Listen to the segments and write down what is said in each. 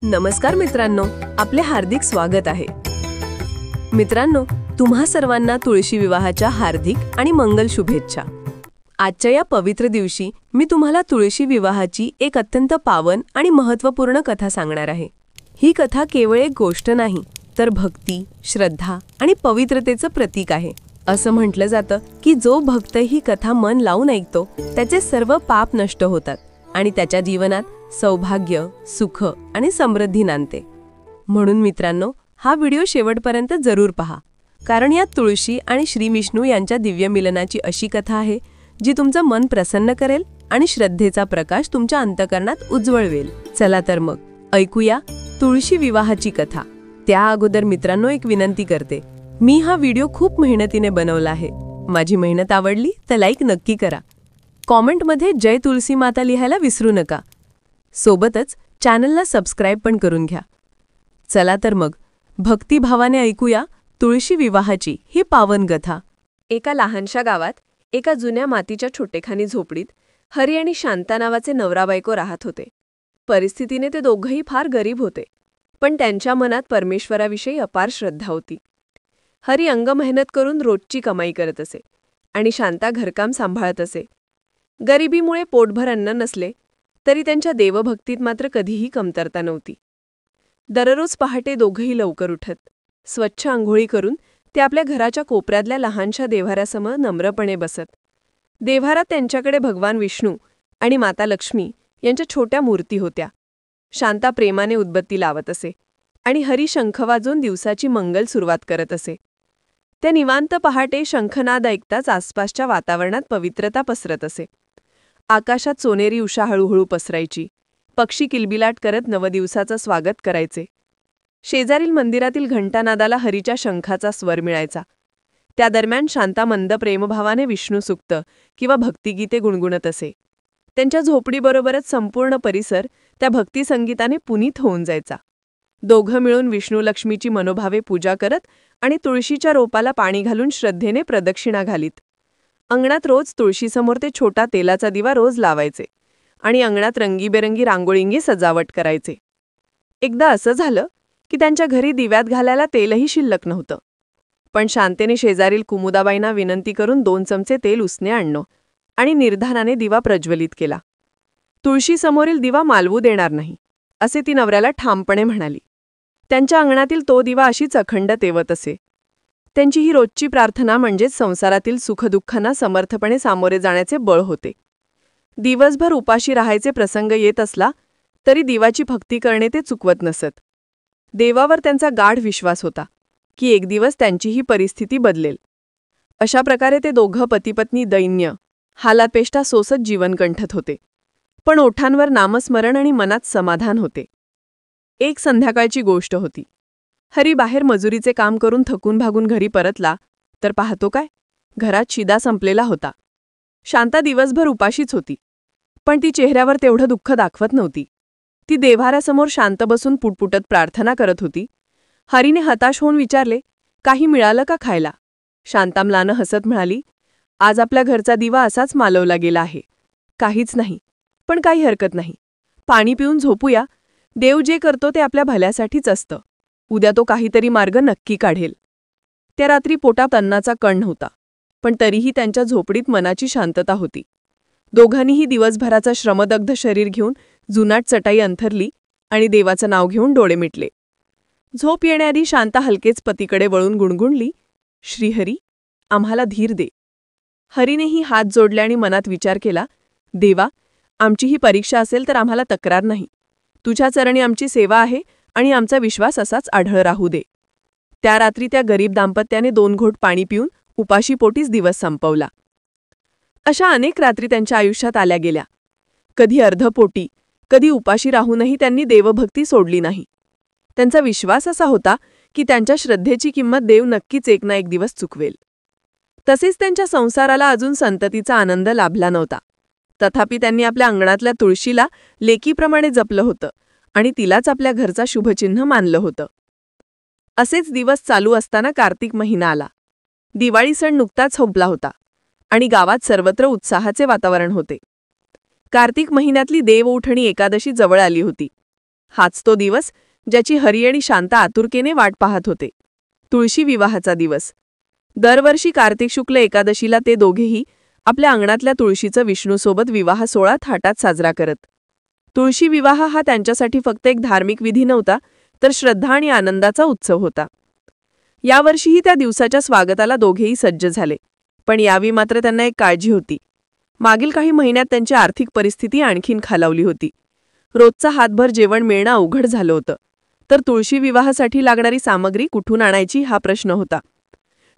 नमस्कार मित्रांनो, आपले हार्दिक स्वागत आहे. मित्रांनो, तुम्हा सर्वांना तुळशी विवाहाच्या हार्दिक आणि मंगल शुभेच्छा. आजच्या या पवित्र दिवशी मी तुम्हाला तुळशी विवाहाची एक अत्यंत पावन आणि महत्त्वपूर्ण कथा सांगणार आहे. ही कथा केवळ एक गोष्ट नाही, तर भक्ती, श्रद्धा आणि पवित्रतेचं प्रतीक आहे. असं म्हटलं जातं की जो भक्त ही कथा मन लावून ऐकतो त्याचे सर्व पाप नष्ट होतात आणि त्याच्या जीवनात सौभाग्य, सुख आणि समृद्धी नांदते. म्हणून मित्रांनो, हा व्हिडिओ शेवटपर्यंत जरूर पहा, कारण यात तुळशी आणि श्री विष्णू यांच्या दिव्य मिलनाची अशी कथा आहे जी तुमचं मन प्रसन्न करेल आणि श्रद्धेचा प्रकाश तुमच्या अंतःकरणात उज्ज्वळवेल. चला तर मग ऐकूया तुळशी विवाहाची कथा. त्या अगोदर मित्रांनो, एक विनंती करते. मी हा व्हिडिओ खूप मेहनतीने बनवला आहे. माझी मेहनत आवडली तर लाईक नक्की करा. कॉमेंटमध्ये जय तुळशी माता लिहायला विसरू नका. सोबतच चॅनलला सबस्क्राईब पण करून घ्या. चला तर मग भक्तिभावाने ऐकूया तुळशी विवाहाची ही पावन कथा. एका लहानशा गावात एका जुन्या मातीच्या छोटेखानी झोपडीत हरी आणि शांता नावाचे नवरा बायको राहत होते. परिस्थितीने ते दोघंही फार गरीब होते, पण त्यांच्या मनात परमेश्वराविषयी अपार श्रद्धा होती. हरी अंग मेहनत करून रोजची कमाई करत असे आणि शांता घरकाम सांभाळत असे. गरिबीमुळे पोटभर अन्न नसले तरी त्यांच्या देवभक्तीत मात्र कधीही कमतरता नव्हती. दररोज पहाटे दोघंही लवकर उठत, स्वच्छ आंघोळी करून ते आपल्या घराच्या कोपऱ्यातल्या लहानशा देव्हाऱ्यासमोर नम्रपणे बसत. देव्हारात त्यांच्याकडे भगवान विष्णू आणि माता लक्ष्मी यांच्या छोट्या मूर्ती होत्या. शांता प्रेमाने उदबत्ती लावत असे आणि हरी शंख वाजवून दिवसाची मंगल सुरुवात करत असे. त्या निवांत पहाटे शंखनाद ऐकताच आसपासच्या वातावरणात पवित्रता पसरत असे. आकाशात सोनेरी उषा हळूहळू पसरायची. पक्षी किलबिलाट करत नवदिवसाचं स्वागत करायचे. शेजारील मंदिरातील घंटानादाला हरीच्या शंखाचा स्वर मिळायचा. त्या दरम्यान शांता मंद प्रेमभावाने विष्णुसूक्त किंवा भक्तिगीते गुणगुणत असे. त्यांच्या झोपडीबरोबरच संपूर्ण परिसर त्या भक्तिसंगीताने पुनीत होऊन जायचा. दोघं मिळून विष्णुलक्ष्मीची मनोभावे पूजा करत आणि तुळशीच्या रोपाला पाणी घालून श्रद्धेने प्रदक्षिणा घालीत. अंगणात रोज तुळशीसमोर ते छोटा तेलाचा दिवा रोज लावायचे आणि अंगणात रंगीबेरंगी रांगोळींगी सजावट करायचे. एकदा असं झालं की त्यांच्या घरी दिव्यात घालायला तेलही शिल्लक नव्हतं. पण शांतेने शेजारील कुमुदाबाईंना विनंती करून 2 चमचे तेल उसने आणणं आणि निर्धाराने दिवा प्रज्वलित केला. तुळशीसमोरील दिवा मालवू देणार नाही, असे ती नवऱ्याला ठामपणे म्हणाली. त्यांच्या अंगणातील तो दिवा अशीच अखंड तेवत असे. त्यांची ही रोजची प्रार्थना म्हणजेच संसारातील सुखदुःखांना समर्थपणे सामोरे जाण्याचे बळ होते. दिवसभर उपाशी राहायचे प्रसंग येत असला तरी देवाची भक्ती करणे ते चुकवत नसत. देवावर त्यांचा गाढ विश्वास होता की एक दिवस त्यांचीही परिस्थिती बदलेल. अशा प्रकारे ते दोघं पतिपत्नी दैन्य हालापेष्टा सोसत जीवन कंठत होते, पण ओठांवर नामस्मरण आणि मनात समाधान होते. एक संध्याकाळची गोष्ट होती. हरी बाहेर मजुरीचे काम करून थकून भागून घरी परतला तर पाहतो काय, घरात शिदा संपलेला होता. शांता दिवसभर उपाशीच होती, पण ती चेहऱ्यावर तेवढं दुःख दाखवत नव्हती. ती देव्हाऱ्यासमोर शांत बसून पुटपुटत प्रार्थना करत होती. हरीने हताश होऊन विचारले, काही मिळालं का खायला? शांता म्लानं हसत म्हणाली, आज आपल्या घरचा दिवा असाच मालवला गेला आहे. काहीच नाही, पण काही हरकत नाही. पाणी पिऊन झोपूया. देव जे करतो ते आपल्या भल्यासाठीच असतं. उद्या तो काहीतरी मार्ग नक्की काढेल. त्या रात्री पोटात अन्नाचा कण नव्हता, पण तरीही त्यांच्या झोपडीत मनाची शांतता होती. दोघांनीही दिवसभराचा श्रमदग्ध शरीर घेऊन जुनाट चटाई अंथरली आणि देवाचं नाव घेऊन डोळे मिटले. झोप येण्याआधी शांता हलकेच पतीकडे वळून गुणगुणली, श्रीहरी, आम्हाला धीर दे. हरीनेही हात जोडले आणि मनात विचार केला, देवा, आमची ही परीक्षा असेल तर आम्हाला तक्रार नाही. तुझ्या चरणी आमची सेवा आहे आणि आमचा विश्वास असाच आढळ राहू दे. त्या रात्री त्या गरीब दाम्पत्याने 2 घोट पाणी पिऊन उपाशी पोटीच दिवस संपवला. अशा अनेक रात्री त्यांच्या आयुष्यात आल्या गेल्या. कधी अर्धपोटी, कधी उपाशी राहूनही त्यांनी देवभक्ती सोडली नाही. त्यांचा विश्वास असा होता की त्यांच्या श्रद्धेची किंमत देव नक्कीच एक ना एक दिवस चुकवेल. तसेच त्यांच्या संसाराला अजून संततीचा आनंद लाभला नव्हता. तथापि त्यांनी आपल्या अंगणातल्या तुळशीला लेकीप्रमाणे जपलं होतं आणि तिलाच आपल्या घरचा शुभचिन्ह मानलं होतं. असेच दिवस चालू असताना कार्तिक महिना आला. दिवाळी सण नुकताच संपला होता आणि गावात सर्वत्र उत्साहाचे वातावरण होते. कार्तिक महिन्यातली देवउठणी एकादशी जवळ आली होती. हाच तो दिवस ज्याची हरी आणि शांता आतुरतेने वाट पाहत होते. तुळशी विवाहाचा दिवस. दरवर्षी कार्तिक शुक्ल एकादशीला ते दोघेही आपल्या अंगणातल्या तुळशीचं विष्णूसोबत विवाह सोहळा थाटात साजरा करत. तुळशी विवाह हा त्यांच्यासाठी फक्त एक धार्मिक विधी नव्हता, तर श्रद्धा आणि आनंदाचा उत्सव होता. यावर्षीही त्या दिवसाच्या स्वागताला दोघेही सज्ज झाले. पण यावेळी मात्र त्यांना एक काळजी होती. मागील काही महिन्यात त्यांची आर्थिक परिस्थिती आणखीन खालावली होती. रोजचा हातभर जेवण मिळणं अवघड झालं होतं. तर तुळशी विवाहासाठी लागणारी सामग्री कुठून आणायची हा प्रश्न होता.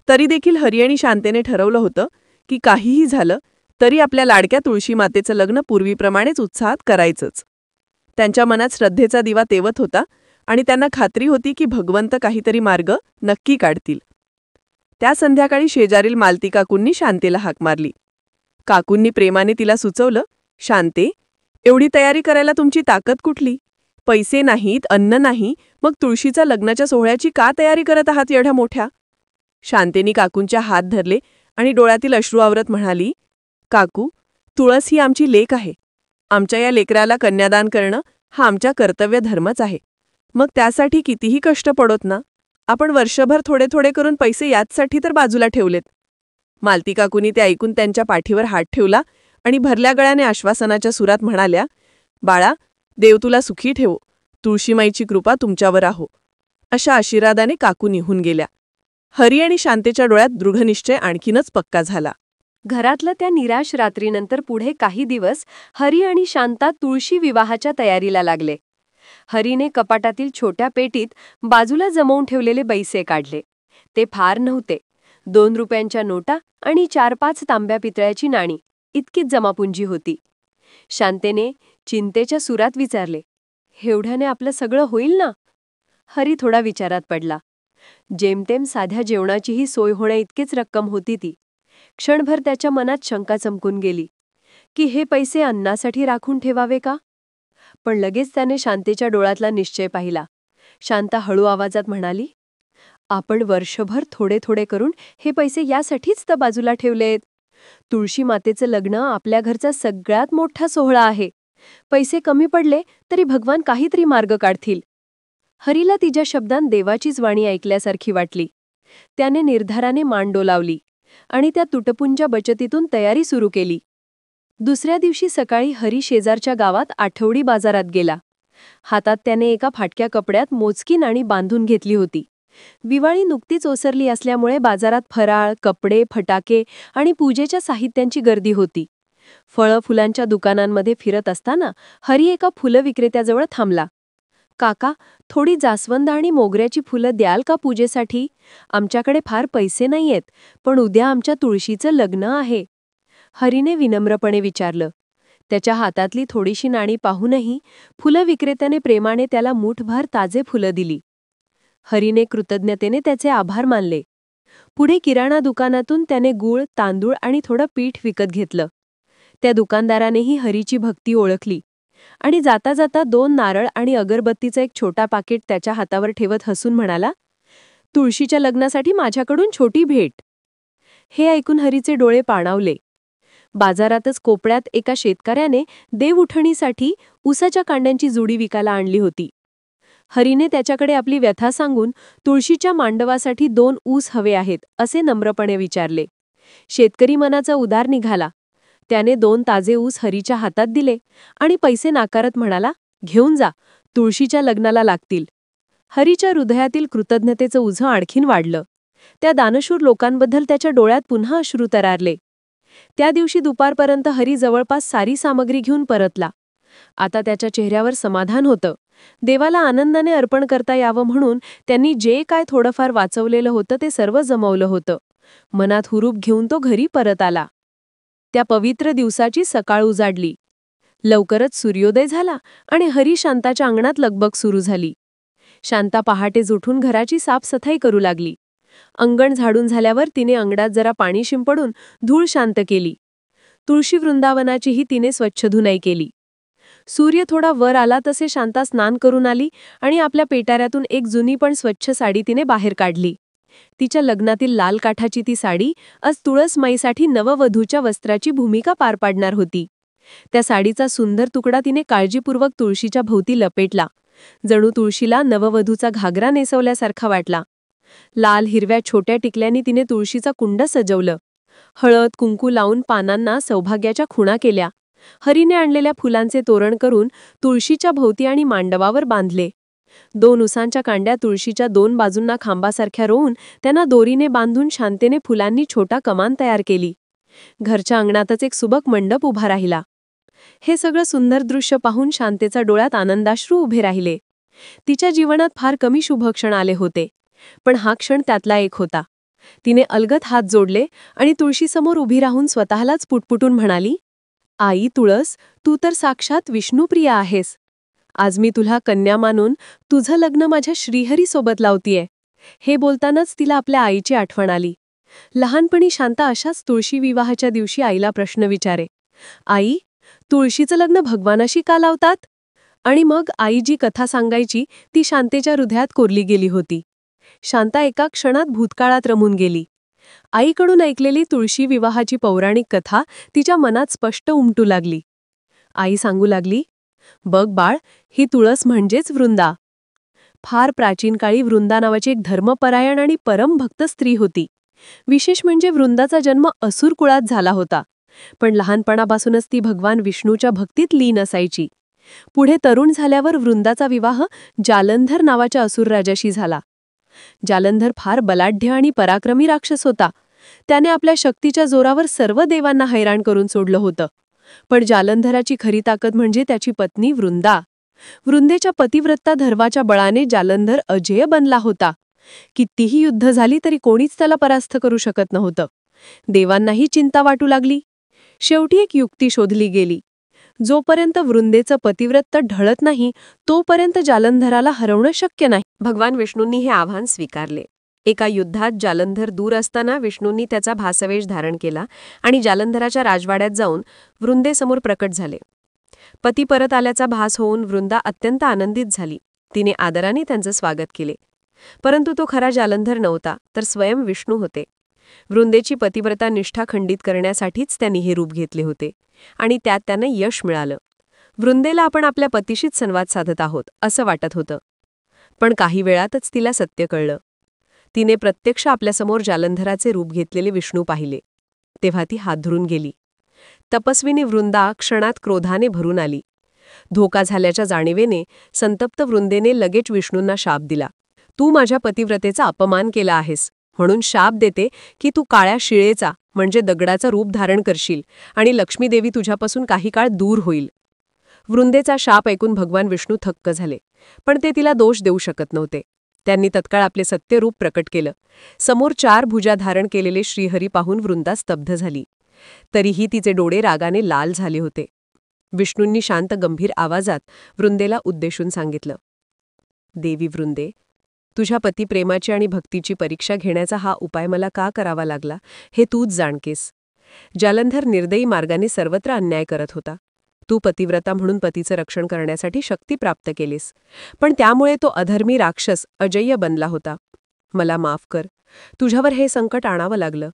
तरी देखील हरी आणि शांतेने ठरवलं होतं की काहीही झालं तरी आपल्या लाडक्या तुळशी मातेचं लग्न पूर्वीप्रमाणेच उत्साहात करायचंच. त्यांच्या मनात श्रद्धेचा दिवा तेवत होता आणि त्यांना खात्री होती की भगवंत काहीतरी मार्ग नक्की काढतील. त्या संध्याकाळी शेजारील मालती काकूंनी शांतेला हाक मारली. काकूंनी प्रेमाने तिला सुचवलं, शांते, एवढी तयारी करायला तुमची ताकद कुठली? पैसे नाहीत, अन्न नाही, मग तुळशीच्या लग्नाच्या सोहळ्याची का तयारी करत आहात एवढ्या मोठ्या? शांतेनी काकूंच्या हात धरले आणि डोळ्यातील अश्रू आवरत म्हणाली, काकू, तुळस ही आमची लेक आहे. आमच्या या लेकराला कन्यादान करणं हा आमच्या कर्तव्य धर्मच आहे. मग त्यासाठी कितीही कष्ट पडोत ना, आपण वर्षभर थोडे थोडे करून पैसे याचसाठी तर बाजूला ठेवलेत. मालती काकूंनी ते ऐकून त्यांच्या पाठीवर हात ठेवला आणि भरल्या गळ्याने आश्वासनाच्या सुरात म्हणाल्या, बाळा, देव तुला सुखी ठेवो, तुळशीमाईची कृपा तुमच्यावर आहो. अशा आशीर्वादाने काकू निघून गेल्या. हरी आणि शांतेच्या डोळ्यात दृढनिश्चय आणखीनच पक्का झाला. घरातलं त्या निराश रात्रीनंतर पुढे काही दिवस हरी आणि शांता तुळशी विवाहाच्या तयारीला लागले. हरीने कपाटातील छोट्या पेटीत बाजूला जमवून ठेवलेले पैसे काढले. ते फार नव्हते. 2 रुपयांच्या नोटा आणि 4-5 तांब्या पितळ्याची नाणी इतकीच जमापुंजी होती. शांतेने चिंतेच्या सुरात विचारले, एवढ्याने आपलं सगळं होईल ना? हरी थोडा विचारात पडला. जेमतेम साध्या जेवणाचीही सोय होण्याइतकीच रक्कम होती ती. क्षणभर त्याच्या मनात शंका चमकून गेली की हे पैसे अन्नासाठी राखून ठेवावे का? पण लगेच त्याने शांतेच्या डोळ्यातला निश्चय पाहिला. शांता हळू आवाजात म्हणाली, आपण वर्षभर थोडे थोडे करून हे पैसे यासाठीच तर बाजूला ठेवलेत. तुळशी मातेचं लग्न आपल्या घरचा सगळ्यात मोठा सोहळा आहे. पैसे कमी पडले तरी भगवान काहीतरी मार्ग काढतील. हरीला तिच्या शब्दांत देवाचीच वाणी ऐकल्यासारखी वाटली. त्याने निर्धाराने मान डोलावली आणि त्या तुटपुंजा बचतीतून तयारी सुरू केली. दुसऱ्या दिवशी सकाळी हरी शेजारच्या गावात आठवडी बाजारात गेला. हातात त्याने एका फाटक्या कपड्यात मोजकी नाणी बांधून घेतली होती. दिवाळी नुकतीच ओसरली असल्यामुळे बाजारात फराळ, कपडे, फटाके आणि पूजेच्या साहित्यांची गर्दी होती. फळं फुलांच्या दुकानांमध्ये फिरत असताना हरी एका फुलं विक्रेत्याजवळ थांबला. काका, थोडी जास्वंद आणि मोगऱ्याची फुलं द्याल का पूजेसाठी? आमच्याकडे फार पैसे नाहीयेत, पण उद्या आमच्या तुळशीचं लग्न आहे. हरीने विनम्रपणे विचारलं. त्याच्या हातातली थोडीशी नाणी पाहूनही फुलं विक्रेत्याने प्रेमाने त्याला मूठभर ताजे फुलं दिली. हरीने कृतज्ञतेने त्याचे आभार मानले. पुढे किराणा दुकानातून त्याने गूळ, तांदूळ आणि थोडं पीठ विकत घेतलं. त्या दुकानदारानेही हरीची भक्ती ओळखली आणि जाता जाता 2 नारळ आणि अगरबत्तीचं एक छोटा पाकिट त्याच्या हातावर ठेवत हसून म्हणाला, तुळशीच्या लग्नासाठी माझ्याकडून छोटी भेट. हे ऐकून हरीचे डोळे पाणावले. बाजारातच कोपऱ्यात एका शेतकऱ्याने देवउठणीसाठी ऊसाच्या कांड्यांची जुडी विकायला आणली होती. हरीने त्याच्याकडे आपली व्यथा सांगून तुळशीच्या मांडवासाठी 2 ऊस हवे आहेत असे नम्रपणे विचारले. शेतकरी मनाचा उदार निघाला. त्याने 2 ताजे ऊस हरीच्या हातात दिले आणि पैसे नाकारत म्हणाला, घेऊन जा, तुळशीच्या लग्नाला लागतील. हरीच्या हृदयातील कृतज्ञतेचं उझं आणखीन वाढलं. त्या दानशूर लोकांबद्दल त्याच्या डोळ्यात पुन्हा अश्रू तरारले. त्या दिवशी दुपारपर्यंत हरी जवळपास सारी सामग्री घेऊन परतला. आता त्याच्या चेहऱ्यावर समाधान होतं. देवाला आनंदाने अर्पण करता यावं म्हणून त्यांनी जे काय थोडंफार वाचवलेलं होतं ते सर्व जमवलं होतं. मनात हुरूप घेऊन तो घरी परत आला. त्या पवित्र दिवसाची सकाळ उजाडली. लवकरच सूर्योदय झाला आणि हरी शांताच्या अंगणात लगबग सुरू झाली. शांता पहाटेच उठून घराची साफसफाई करू लागली. अंगण झाडून झाल्यावर तिने अंगणात जरा पाणी शिंपडून धूळ शांत केली. तुळशी वृंदावनाचीही तिने स्वच्छ धुनाई केली. सूर्य थोडा वर आला तसे शांता स्नान करून आली आणि आपल्या पेटाऱ्यातून एक जुनी पण स्वच्छ साडी तिने बाहेर काढली. तिच्या लग्नातील लाल काठाची ती साडी आज तुळसमाईसाठी नववधूच्या वस्त्राची भूमिका पार पाडणार होती. त्या साडीचा सुंदर तुकडा तिने काळजीपूर्वक तुळशीच्या भोवती लपेटला जणू तुळशीला नववधूचा घागरा नेसवल्यासारखा वाटला. लाल हिरव्या छोट्या टिकल्यांनी तिने तुळशीचं कुंड सजवलं. हळद कुंकू लावून पानांना सौभाग्याच्या खुणा केल्या. हरीने आणलेल्या फुलांचे तोरण करून तुळशीच्या भोवती आणि मांडवावर बांधले. 2 उसांच्या कांड्या तुळशीच्या 2 बाजूंना खांबासारख्या रोवून त्यांना दोरीने बांधून शांतेने फुलांनी छोटा कमान तयार केली. घरच्या अंगणातच एक सुबक मंडप उभा राहिला. हे सगळं सुंदर दृश्य पाहून शांतेच्या डोळ्यात आनंदाश्रू उभे राहिले. तिच्या जीवनात फार कमी शुभक्षण आले होते, पण हा क्षण त्यातला एक होता. तिने अलगद हात जोडले आणि तुळशीसमोर उभी राहून स्वतःलाच पुटपुटून म्हणाली, आई तुळस, तू तर साक्षात विष्णुप्रिया आहेस. आज मी तुला कन्या मानून तुझं लग्न माझ्या श्रीहरीसोबत लावतीये. हे बोलतानाच तिला आपल्या आईची आठवण आली. लहानपणी शांता अशाच तुळशी विवाहाच्या दिवशी आईला प्रश्न विचारे, आई, तुळशीचं लग्न भगवानाशी का लावतात? आणि मग आई जी कथा सांगायची ती शांतेच्या हृदयात कोरली गेली होती. शांता एका क्षणात भूतकाळात रमून गेली. आईकडून ऐकलेली तुळशी विवाहाची पौराणिक कथा तिच्या मनात स्पष्ट उमटू लागली. आई सांगू लागली, बघ बाळ, ही तुळस म्हणजेच वृंदा. फार प्राचीन काळी वृंदा नावाची एक धर्मपरायण आणि परमभक्त स्त्री होती. विशेष म्हणजे वृंदाचा जन्म असुर कुळात झाला होता, पण लहानपणापासूनच ती भगवान विष्णूच्या भक्तीत लीन असायची. पुढे तरुण झाल्यावर वृंदाचा विवाह जालंधर नावाच्या असुर राजाशी झाला. जालंधर फार बलाढ्य आणि पराक्रमी राक्षस होता. त्याने आपल्या शक्तीच्या जोरावर सर्व देवांना हैराण करून सोडलं होतं. पण जालंधराची खरी ताकद म्हणजे त्याची पत्नी वृंदा. वृंदेच्या पतिव्रता धर्माच्या बळाने जालंधर अजेय बनला होता. कितीही युद्ध झाली तरी कोणीच त्याला परास्त करू शकत नव्हतं. देवांनाही चिंता वाटू लागली. शेवटी एक युक्ती शोधली गेली. जोपर्यंत वृंदेचं पतिव्रत ढळत नाही तोपर्यंत जालंधराला हरवणं शक्य नाही. भगवान विष्णूंनी हे आव्हान स्वीकारले. एका युद्धात जालंधर दूर असताना विष्णूंनी त्याचा भासवेश धारण केला आणि जालंधराच्या राजवाड्यात जाऊन वृंदेसमोर प्रकट झाले. पती परत आल्याचा भास होऊन वृंदा अत्यंत आनंदित झाली. तिने आदराने त्यांचं स्वागत केले. परंतु तो खरा जालंधर नव्हता, तर स्वयं विष्णू होते. वृंदेची पतिव्रता निष्ठा खंडित करण्यासाठीच त्यांनी हे रूप घेतले होते आणि त्यात त्यांना यश मिळालं. वृंदेला आपण आपल्या पतीशीच संवाद साधत आहोत असं वाटत होतं. पण काही वेळातच तिला सत्य कळलं. तिने प्रत्यक्ष आपल्यासमोर जालंधराचे रूप घेतलेले विष्णू पाहिले. तेव्हा ती हात धरून गेली. तपस्विनी वृंदा क्षणात क्रोधाने भरून आली. धोका झाल्याच्या जाणीवेने संतप्त वृंदेने लगेच विष्णूंना शाप दिला. तू माझ्या पतिव्रतेचा अपमान केला आहेस, म्हणून शाप देते की तू काळ्या शिळेचा म्हणजे दगडाचा रूप धारण करशील आणि लक्ष्मीदेवी तुझ्यापासून काही काळ दूर होईल. वृंदेचा शाप ऐकून भगवान विष्णू थक्क झाले, पण ते तिला दोष देऊ शकत नव्हते. त्यांनी तत्काळ आपले सत्य रूप प्रकट केलं. समोर 4 भुजा धारण केलेले श्रीहरी पाहून वृंदा स्तब्ध झाली. तरीही तिचे डोळे रागाने लाल झाले होते. विष्णूंनी शांत गंभीर आवाजात वृंदेला उद्देशून सांगितलं, देवी वृंदे, तुझ्या पतिप्रेमाची आणि भक्तीची परीक्षा घेण्याचा हा उपाय मला का करावा लागला हे तूच जाणकेस. जालंधर निर्दयी मार्गाने सर्वत्र अन्याय करत होता. तू पतिव्रता म्हणून पतीचं रक्षण करण्यासाठी शक्ती प्राप्त केलीस, पण त्यामुळे तो अधर्मी राक्षस अजय्य बनला होता. मला माफ कर. तुझ्यावर हे संकट आणावं लागलं.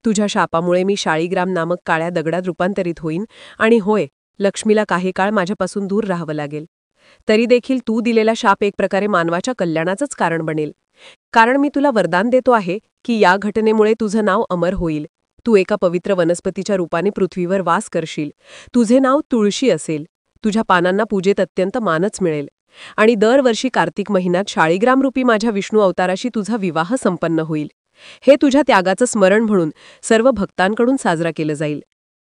तुझ्या शापामुळे मी शाळीग्राम नामक काळ्या दगडात रूपांतरित होईन आणि होय, लक्ष्मीला काही काळ माझ्यापासून दूर राहावं लागेल. तरी देखील तू दिलेला शाप एक प्रकारे मानवाच्या कल्याणाचंच कारण बनेल. कारण मी तुला वरदान देतो आहे की या घटनेमुळे तुझं नाव अमर होईल. तू एका पवित्र वनस्पतीच्या रूपाने पृथ्वीवर वास करशील. तुझे नाव तुळशी असेल. तुझ्या पानांना पूजेत अत्यंत मानच मिळेल. आणि दरवर्षी कार्तिक महिन्यात शाळीग्रामरूपी माझ्या विष्णू अवताराशी तुझा विवाह संपन्न होईल. हे तुझ्या त्यागाचं स्मरण म्हणून सर्व भक्तांकडून साजरा केलं जाईल.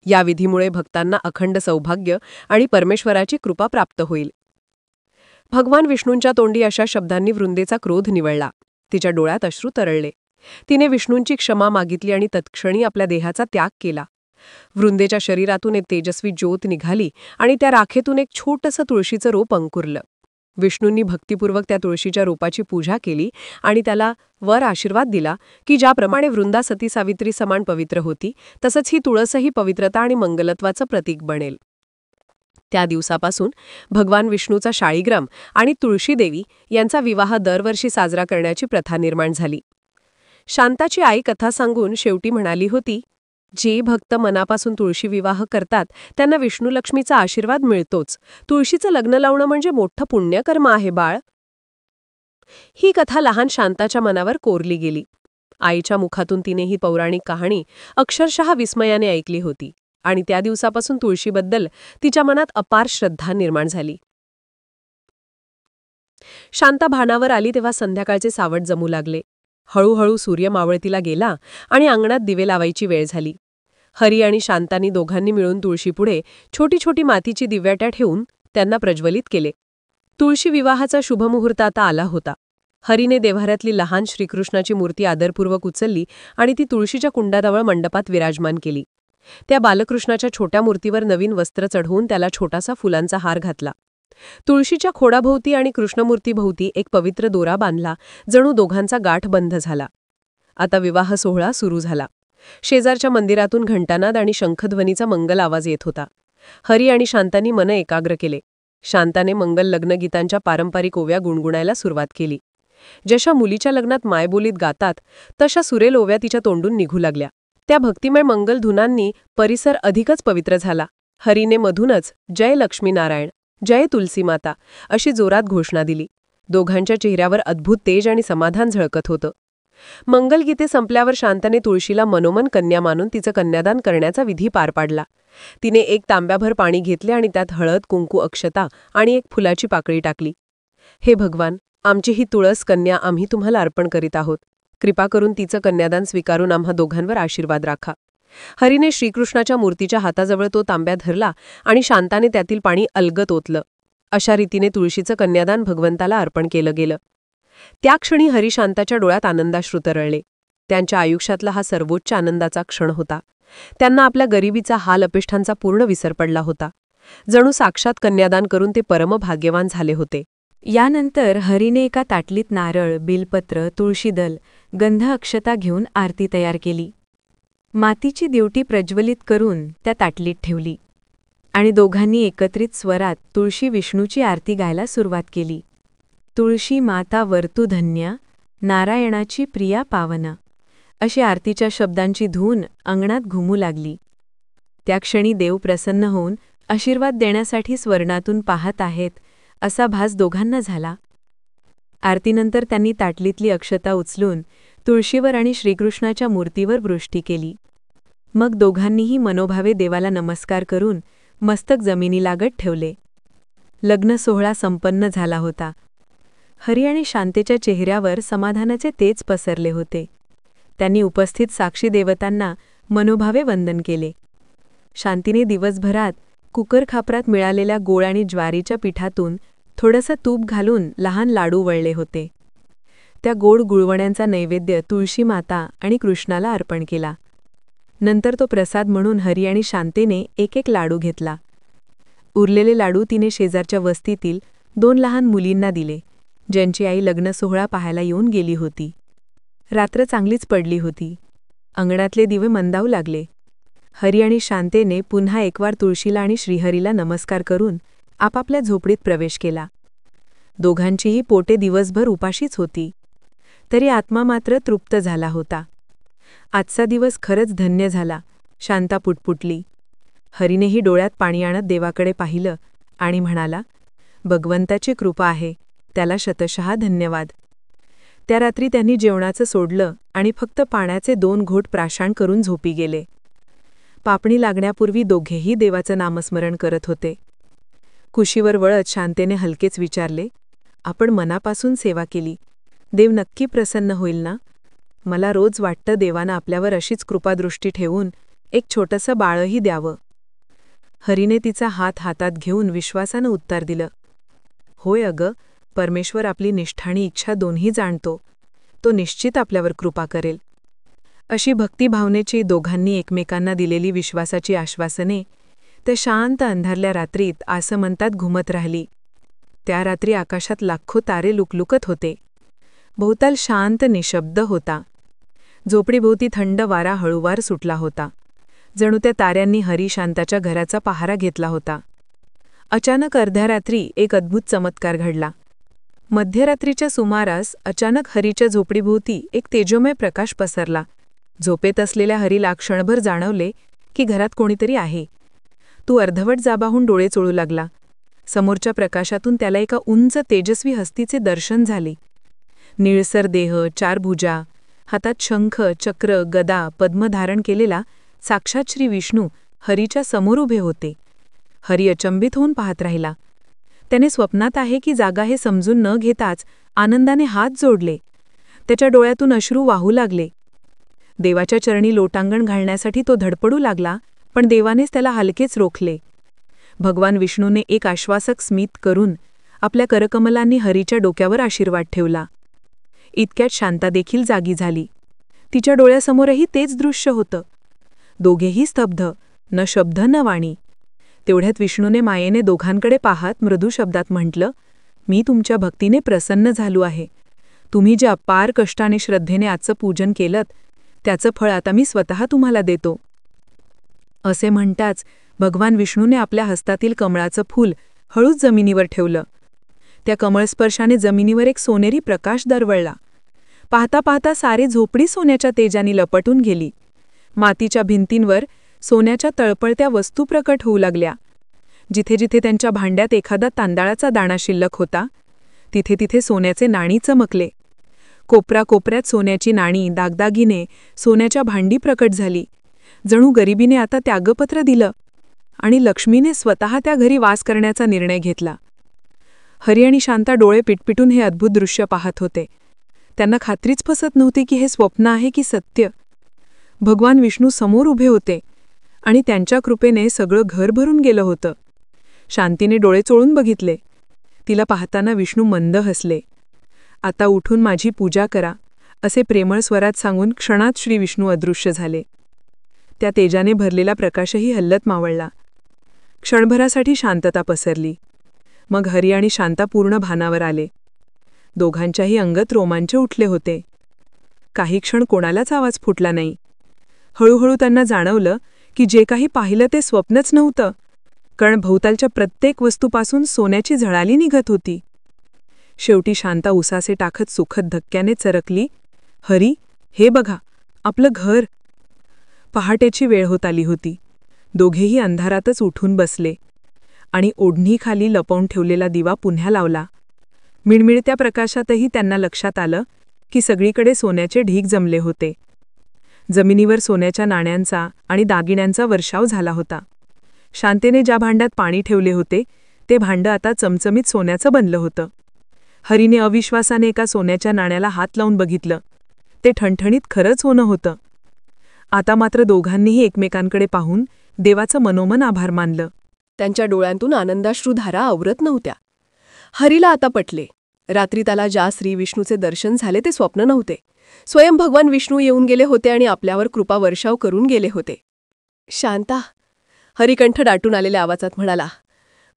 या विधीमुळे भक्तांना अखंड सौभाग्य आणि परमेश्वराची कृपा प्राप्त होईल. भगवान विष्णूंच्या तोंडी अशा शब्दांनी वृंदेचा क्रोध निवळला. तिच्या डोळ्यात अश्रू तरळले. तिने विष्णूंची क्षमा मागितली आणि तत्क्षणी आपल्या देहाचा त्याग केला. वृंदेच्या शरीरातून एक तेजस्वी ज्योत निघाली आणि त्या राखेतून एक छोटंसं तुळशीचं रोप अंकुरलं. विष्णूंनी भक्तिपूर्वक त्या तुळशीच्या रोपाची पूजा केली आणि त्याला वर आशीर्वाद दिला की ज्याप्रमाणे वृंदा सती सावित्री समान पवित्र होती, तसंच ही तुळसही पवित्रता आणि मंगलत्वाचं प्रतीक बनेल. त्या दिवसापासून भगवान विष्णूचा शाळीग्राम आणि तुळशीदेवी यांचा विवाह दरवर्षी साजरा करण्याची प्रथा निर्माण झाली. शांताची आई कथा सांगून शेवटी म्हणाली होती, जे भक्त मनापासून तुळशी विवाह करतात त्यांना विष्णू लक्ष्मीचा आशीर्वाद मिळतोच. तुळशीचं लग्न लावणं म्हणजे मोठं पुण्यकर्म आहे बाळ. ही कथा लहान शांताच्या मनावर कोरली गेली. आईच्या मुखातून तिने ही पौराणिक कहाणी अक्षरशः विस्मयाने ऐकली होती आणि त्या दिवसापासून तुळशीबद्दल तिच्या मनात अपार श्रद्धा निर्माण झाली. शांता भानावर आली तेव्हा संध्याकाळचे सावट जमू लागले. हळूहळू सूर्य मावळतीला गेला आणि अंगणात दिवे लावायची वेळ झाली. हरी आणि शांतानी दोघांनी मिळून तुळशीपुढे छोटी छोटी मातीची दिव्याट्या ठेवून त्यांना प्रज्वलित केले. तुळशी विवाहाचा शुभमुहूर्त आता आला होता. हरीने देव्हाऱ्यातली लहान श्रीकृष्णाची मूर्ती आदरपूर्वक उचलली आणि ती तुळशीच्या कुंडाजवळ मंडपात विराजमान केली. त्या बालकृष्णाच्या छोट्या मूर्तीवर नवीन वस्त्र चढवून त्याला छोटासा फुलांचा हार घातला. तुळशीच्या खोडाभोवती आणि कृष्णमूर्तीभोवती एक पवित्र दोरा बांधला, जणू दोघांचा गाठ बंध झाला. आता विवाह सोहळा सुरू झाला. शेजारच्या मंदिरातून घंटानाद आणि शंखध्वनीचा मंगल आवाज येत होता. हरी आणि शांतानी मन एकाग्र केले. शांताने मंगल लग्नगीतांच्या पारंपरिक ओव्या गुणगुणायला सुरुवात केली. जशा मुलीच्या लग्नात मायबोलीत गातात तशा सुरेल ओव्या तिच्या तोंडून निघू लागल्या. त्या भक्तिमय मंगल धुनांनी परिसर अधिकच पवित्र झाला. हरीने मधूनच जय लक्ष्मी नारायण, जय तुलसी माता अशी जोरात घोषणा दिली. दोघांच्या चेहऱ्यावर अद्भुत तेज आणि समाधान झळकत होतं. मंगलगीते संपल्यावर शांताने तुळशीला मनोमन कन्या मानून तिचं कन्यादान करण्याचा विधी पार पाडला. तिने एक तांब्याभर पाणी घेतले आणि त्यात हळद, कुंकू, अक्षता आणि एक फुलाची पाकळी टाकली. हे भगवान, आमची ही तुळस कन्या आम्ही तुम्हाला अर्पण करीत आहोत. कृपा करून तिचं कन्यादान स्वीकारून आम्हा दोघांवर आशीर्वाद राखा. हरीने श्रीकृष्णाच्या मूर्तीच्या हाताजवळ तो तांब्या धरला आणि शांताने त्यातील पाणी अलगद ओतलं. अशा रीतीने तुळशीचं कन्यादान भगवंताला अर्पण केलं गेलं. त्या क्षणी हरी शांताच्या डोळ्यात आनंदाश्रू तरळले. त्यांच्या आयुष्यातला हा सर्वोच्च आनंदाचा क्षण होता. त्यांना आपल्या गरिबीचा हाल अपेष्टांचा पूर्ण विसर पडला होता. जणू साक्षात कन्यादान करून ते परमभाग्यवान झाले होते. यानंतर हरीने एका ताटलीत नारळ, बिलपत्र, तुळशीदल, गंध, अक्षता घेऊन आरती तयार केली. मातीची दिवटी प्रज्वलित करून त्या ताटलीत ठेवली आणि दोघांनी एकत्रित स्वरात तुळशी विष्णूची आरती गायला सुरुवात केली. तुळशी माता वर्तू धन्या, नारायणाची प्रिया पावना अशी आरतीच्या शब्दांची धून अंगणात घुमू लागली. त्या क्षणी देव प्रसन्न होऊन आशीर्वाद देण्यासाठी स्वर्णातून पाहत आहेत असा भास दोघांना झाला. आरतीनंतर त्यांनी ताटलीतली अक्षता उचलून तुळशीवर आणि श्रीकृष्णाच्या मूर्तीवर वृष्टी केली. मग दोघांनीही मनोभावे देवाला नमस्कार करून मस्तक जमिनीलागत ठेवले. लग्न सोहळा संपन्न झाला होता. हरी आणि शांतेच्या चेहऱ्यावर समाधानाचे तेज पसरले होते. त्यांनी उपस्थित साक्षी देवतांना मनोभावे वंदन केले. शांतीने दिवसभरात कुकर खापरात मिळालेल्या गोळ आणि ज्वारीच्या पिठातून थोडंसं तूप घालून लहान लाडू वळले होते. त्या गोड गुळवण्यांचा नैवेद्य तुळशी माता आणि कृष्णाला अर्पण केला. नंतर तो प्रसाद म्हणून हरी आणि शांतेने एक एक लाडू घेतला. उरलेले लाडू तिने शेजारच्या वस्तीतील 2 लहान मुलींना दिले, ज्यांची आई लग्न सोहळा पाहायला येऊन गेली होती. रात्र चांगलीच पडली होती. अंगणातले दिवे मंदावू लागले. हरी आणि शांतेने पुन्हा एकवार तुळशीला आणि श्रीहरीला नमस्कार करून आपापल्या झोपडीत प्रवेश केला. दोघांचीही पोटे दिवसभर उपाशीच होती. तरी आत्मा मात्र तृप्त झाला होता. आजचा दिवस खरंच धन्य झाला, शांता पुटपुटली. हरीनेही डोळ्यात पाणी आणत देवाकडे पाहिलं आणि म्हणाला, भगवंताची कृपा आहे, त्याला शतशः धन्यवाद. त्या रात्री त्यांनी जेवणाचं सोडलं आणि फक्त पाण्याचे 2 घोट प्राशन करून झोपी गेले. पापणी लागण्यापूर्वी दोघेही देवाचं नामस्मरण करत होते. कुशीवर वळत शांतेने हलकेच विचारले, आपण मनापासून सेवा केली, देव नक्की प्रसन्न होईल ना? मला रोज वाटतं देवानं आपल्यावर अशीच कृपादृष्टी ठेवून एक छोटंसं बाळही द्यावं. हरीने तिचा हात हातात घेऊन विश्वासानं उत्तर दिलं, होय अगं, परमेश्वर आपली निष्ठा आणि इच्छा दोन्ही जाणतो. तो निश्चित आपल्यावर कृपा करेल. अशी भक्तिभावनेची दोघांनी एकमेकांना दिलेली विश्वासाची आश्वासने त्या शांत अंधारल्या रात्रीत आसमंतात घुमत राहिली. त्या रात्री आकाशात लाखो तारे लुकलुकत होते. भोवताल शांत निशब्द होता. झोपडीभोवती थंड वारा हळूवार सुटला होता. जणू त्या ताऱ्यांनी हरी शांताच्या घराचा पहारा घेतला होता. अचानक अर्ध्या रात्री एक अद्भुत चमत्कार घडला. मध्यरात्रीच्या सुमारास अचानक हरीच्या झोपडीभोवती एक तेजोमय प्रकाश पसरला. झोपेत असलेल्या हरीला क्षणभर जाणवले की घरात कोणीतरी आहे. तो अर्धवट जाबाहून डोळे चोळू लागला. समोरच्या प्रकाशातून त्याला एका उंच तेजस्वी हस्तीचे दर्शन झाले. निळसर देह, 4 भुजा, हातात शंख, चक्र, गदा, पद्म धारण केलेला साक्षात श्री विष्णू हरीच्या समोर उभे होते. हरी अचंबित होऊन पाहत राहिला. त्याने स्वप्नात आहे की जागा हे समजून न घेताच आनंदाने हात जोडले. त्याच्या डोळ्यातून अश्रू वाहू लागले. देवाच्या चरणी लोटांगण घालण्यासाठी तो धडपडू लागला, पण देवानेच त्याला हलकेच रोखले. भगवान विष्णूने एक आश्वासक स्मित करून आपल्या करकमलांनी हरीच्या डोक्यावर आशीर्वाद ठेवला. इतक्यात शांता देखील जागी झाली. तिच्या डोळ्यासमोरही तेच दृश्य होतं. दोघेही स्तब्ध, न शब्द न वाणी. तेवढ्यात विष्णूने मायेने दोघांकडे पाहत मृदू शब्दात म्हटलं, "मी तुमच्या भक्तीने प्रसन्न झालो आहे. तुम्ही जे अपार कष्टाने श्रद्धेने आजचं पूजन केलंत, त्याचं फळ आता मी स्वतः तुम्हाला देतो." असे म्हणताच भगवान विष्णूने आपल्या हस्तातील कमळाचं फूल हळूच जमिनीवर ठेवलं. त्या कमळस्पर्शाने जमिनीवर एक सोनेरी प्रकाश दरवळला. पाहता पाहता सारी झोपडी सोन्याच्या तेजाने लपटून गेली. मातीच्या भिंतींवर सोन्याच्या तळपळत्या वस्तू प्रकट होऊ लागल्या. जिथे जिथे त्यांच्या भांड्यात एखादा तांदळाचा दाणा शिल्लक होता, तिथे तिथे सोन्याचे नाणी चमकले. कोपऱ्यात सोन्याची नाणी, दागदागिने, सोन्याच्या भांडी प्रकट झाली. जणू गरिबीने आता त्यागपत्र दिलं आणि लक्ष्मीने स्वतः त्या घरी वास करण्याचा निर्णय घेतला. हरी आणि शांता डोळे पिटपिटून हे अद्भुत दृश्य पाहत होते. त्यांना खात्रीच बसत नव्हती की हे स्वप्न आहे की सत्य. भगवान विष्णू समोर उभे होते आणि त्यांच्या कृपेने सगळं घर भरून गेलं होतं. शांतीने डोळे चोळून बघितले. तिला पाहताना विष्णू मंद हसले. "आता उठून माझी पूजा करा," असे प्रेमळ स्वरात सांगून क्षणात श्री विष्णू अदृश्य झाले. त्या तेजाने भरलेला प्रकाशही हल्लत मावळला. क्षणभरासाठी शांतता पसरली. मग हरी आणि शांता पूर्ण भानावर आले. दोघांच्याही अंगत रोमांच उठले होते. काही क्षण कोणालाच आवाज फुटला नाही. हळूहळू त्यांना जाणवलं की जे काही पाहिलं ते स्वप्नच नव्हतं, कारण भोवतालच्या प्रत्येक वस्तूपासून सोन्याची झळाली निघत होती. शेवटी शांता उसासे टाकत सुखद धक्क्याने चरकली, "हरी, हे बघा, आपलं घर." पहाटेची वेळ होत आली होती. दोघेही अंधारातच उठून बसले आणि ओढणीखाली लपवून ठेवलेला दिवा पुन्हा लावला. मिळमिळत्या प्रकाशातही त्यांना लक्षात आलं की सगळीकडे सोन्याचे ढीग जमले होते. जमिनीवर सोन्याच्या नाण्यांचा आणि दागिन्यांचा वर्षाव झाला होता. शांतेने ज्या भांड्यात पाणी ठेवले होते ते भांडं आता चमचमीत सोन्याचं बनलं होतं. हरीने अविश्वासाने एका सोन्याच्या नाण्याला हात लावून बघितलं. ते ठणठणीत खरंच सोनं होतं. आता मात्र दोघांनीही एकमेकांकडे पाहून देवाचं मनोमन आभार मानलं. त्यांच्या डोळ्यांतून आनंदाश्रुधारा आवरत नव्हत्या. हरीला आता पटले. रात्री त्याला ज्या श्री विष्णूचे दर्शन झाले ते स्वप्न नव्हते. स्वयं भगवान विष्णू येऊन गेले होते आणि आपल्यावर कृपा वर्षाव करून गेले होते. "शांता," हरिकंठ दाटून आलेल्या आवाजात म्हणाला,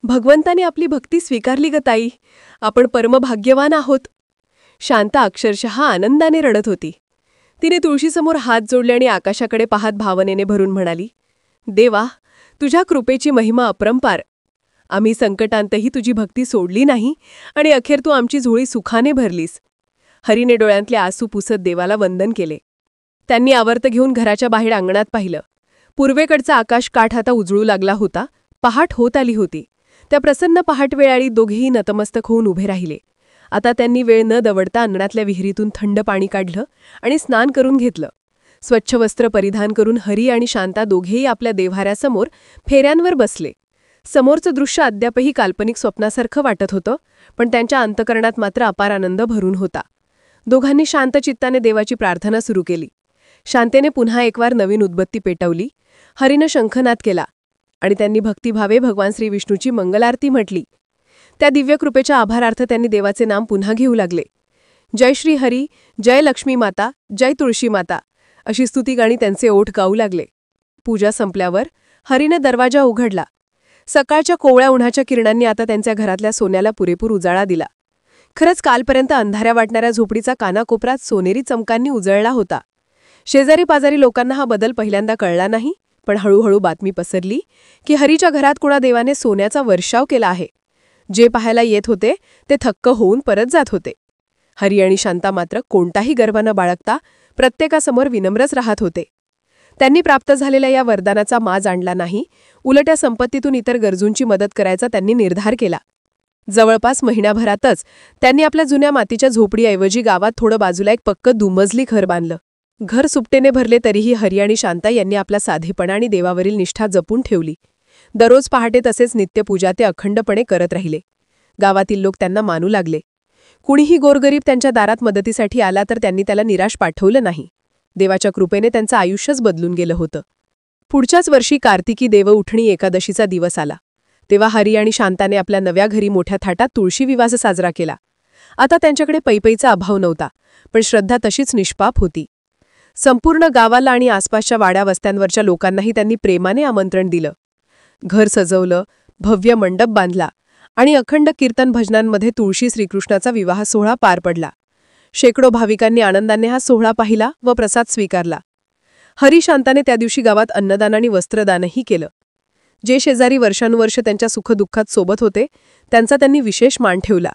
"भगवंताने आपली भक्ती स्वीकारली ग ताई. आपण परमभाग्यवान आहोत." शांता अक्षरशः आनंदाने रडत होती. तिने तुळशीसमोर हात जोडले आणि आकाशाकडे पाहत भावनेने भरून म्हणाली, "देवा, तुझ्या कृपेची महिमा अपरंपार. आम्ही संकटांतही तुझी भक्ती सोडली नाही आणि अखेर तू आमची झोळी सुखाने भरलीस." हरीने डोळ्यांतले आसू पुसत देवाला वंदन केले. त्यांनी आवर्त घेऊन घराच्या बाहेर अंगणात पाहिलं. पूर्वेकडचा आकाश काठ आता उजळू लागला होता. पहाट होत आली होती. त्या प्रसन्न पहाटवेळाळी दोघेही नतमस्तक होऊन उभे राहिले. आता त्यांनी वेळ न दवडता अंगणातल्या विहिरीतून थंड पाणी काढलं आणि स्नान करून घेतलं. स्वच्छ वस्त्र परिधान करून हरी आणि शांता दोघेही आपल्या देव्हाऱ्यासमोर फेऱ्यांवर बसले. समोरचं दृश्य अद्यापही काल्पनिक स्वप्नासारखं वाटत होतं, पण त्यांच्या अंतकरणात मात्र अपार आनंद भरून होता. दोघांनी शांत चित्ताने देवाची प्रार्थना सुरू केली. शांतेने पुन्हा एकवार नवीन उदबत्ती पेटवली. हरीनं शंखनाद केला आणि त्यांनी भक्तिभावे भगवान श्री विष्णूची मंगलारती म्हटली. त्या दिव्य कृपेच्या आभारार्थ त्यांनी देवाचे नाम पुन्हा घेऊ लागले. "जय श्री हरी, जय लक्ष्मी माता, जय तुळशी माता," अशी स्तुतिगाणी त्यांचे ओठ गाऊ लागले. पूजा संपल्यावर हरीने दरवाजा उघडला. सकाळच्या कोवळ्या उन्हाच्या किरणांनी आता त्यांच्या घरातल्या सोन्याला पुरेपूर उजाळा दिला. खरंच कालपर्यंत अंधाऱ्या वाटणाऱ्या झोपडीचा कानाकोपऱ्यात सोनेरी चमकांनी उजळला होता. शेजारी पाजारी लोकांना हा बदल पहिल्यांदा कळला नाही, पण हळूहळू बातमी पसरली की हरीच्या घरात कुणा देवाने सोन्याचा वर्षाव केला आहे. जे पाहायला येत होते ते थक्क होऊन परत जात होते. हरी आणि शांता मात्र कोणताही गर्व न बाळगता प्रत्येकासमोर विनम्रच राहत होते. त्यांनी प्राप्त झालेल्या या वरदानाचा माज आणला नाही, उलट या संपत्तीतून इतर गरजूंची मदत करायचा त्यांनी निर्धार केला. जवळपास महिन्याभरातच त्यांनी आपल्या जुन्या मातीच्या झोपडीऐवजी गावात थोडं बाजूला एक पक्क दुमजली घर बांधलं. घर सुपटेने भरले तरीही हरी आणि शांता यांनी आपला साधेपणा आणि देवावरील निष्ठा जपून ठेवली. दररोज पहाटे तसेच नित्यपूजा ते अखंडपणे करत राहिले. गावातील लोक त्यांना मानू लागले. कुणीही गोरगरीब त्यांच्या दारात मदतीसाठी आला तर त्यांनी त्याला निराश पाठवलं नाही. देवाच्या कृपेने त्यांचं आयुष्यच बदलून गेलं होतं. पुढच्याच वर्षी कार्तिकी देवउठणी एकादशीचा दिवस आला. तेव्हा हरी आणि शांताने आपल्या नव्या घरी मोठ्या थाटात तुळशी विवाह साजरा केला. आता त्यांच्याकडे पैपैचा अभाव नव्हता, पण श्रद्धा तशीच निष्पाप होती. संपूर्ण गावाला आणि आसपासच्या वाड्या वस्त्यांवरच्या लोकांनाही त्यांनी प्रेमाने आमंत्रण दिलं. घर सजवलं, भव्य मंडप बांधला आणि अखंड कीर्तन भजनांमध्ये तुळशी श्रीकृष्णाचा विवाह सोहळा पार पडला. शेकडो भाविकांनी आनंदाने हा सोहळा पाहिला व प्रसाद स्वीकारला. हरी शांताने त्या दिवशी गावात अन्नदान आणि वस्त्रदानही केलं. जे शेजारी वर्षानुवर्ष त्यांच्या सुखदुःखात सोबत होते त्यांचा त्यांनी विशेष मान ठेवला.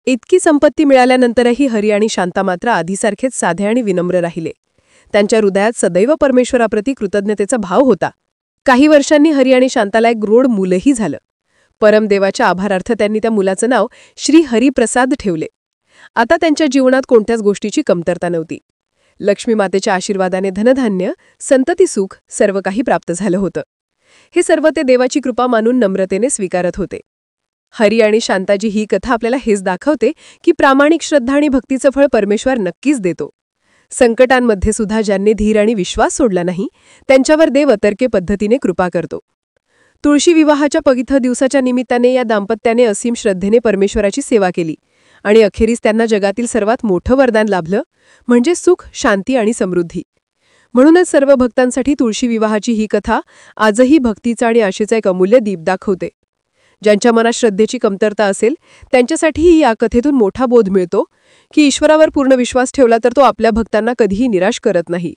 इतकी संपत्ती मिळाल्यानंतरही हरी आणि शांता मात्र आधीसारखेच साधे आणि विनम्र राहिले. त्यांच्या हृदयात सदैव परमेश्वराप्रती कृतज्ञतेचा भाव होता. काही वर्षांनी हरी आणि शांताला एक गोड मुलंही झालं. परमदेवाच्या आभारार्थ त्यांनी त्या मुलाचं नाव श्री हरिप्रसाद ठेवले. आता त्यांच्या जीवनात कोणत्याच गोष्टीची कमतरता नव्हती. लक्ष्मी मातेच्या आशीर्वादाने धनधान्य, संतती सुख सर्व काही प्राप्त झालं होतं. हे सर्व ते देवाची कृपा मानून नम्रतेने स्वीकारत होते. हरी आणि शांताजी ही कथा आपल्याला हेच दाखवते की प्रामाणिक श्रद्धा आणि भक्तीचं फळ परमेश्वर नक्कीच देतो. संकटांमध्ये सुद्धा ज्यांनी धीर आणि विश्वास सोडला नाही त्यांच्यावर देव अतर्क्य पद्धतीने कृपा करतो. तुळशी विवाहाच्या पवित्र दिवसाच्या निमित्ताने या दाम्पत्याने असीम श्रद्धेने परमेश्वराची सेवा केली आणि अखेरीस त्यांना जगातील सर्वात मोठं वरदान लाभलं, म्हणजे सुख, शांती आणि समृद्धी. म्हणूनच सर्व भक्तांसाठी तुळशी विवाहाची ही कथा आजही भक्तीचा आणि आशेचा एक अमूल्य दीप दाखवते. ज्यांच्या मनात श्रद्धेची कमतरता असेल त्यांच्यासाठीही या कथेतून मोठा बोध मिळतो की ईश्वरावर पूर्ण विश्वास ठेवला तर तो आपल्या भक्तांना कधीही निराश करत नाही.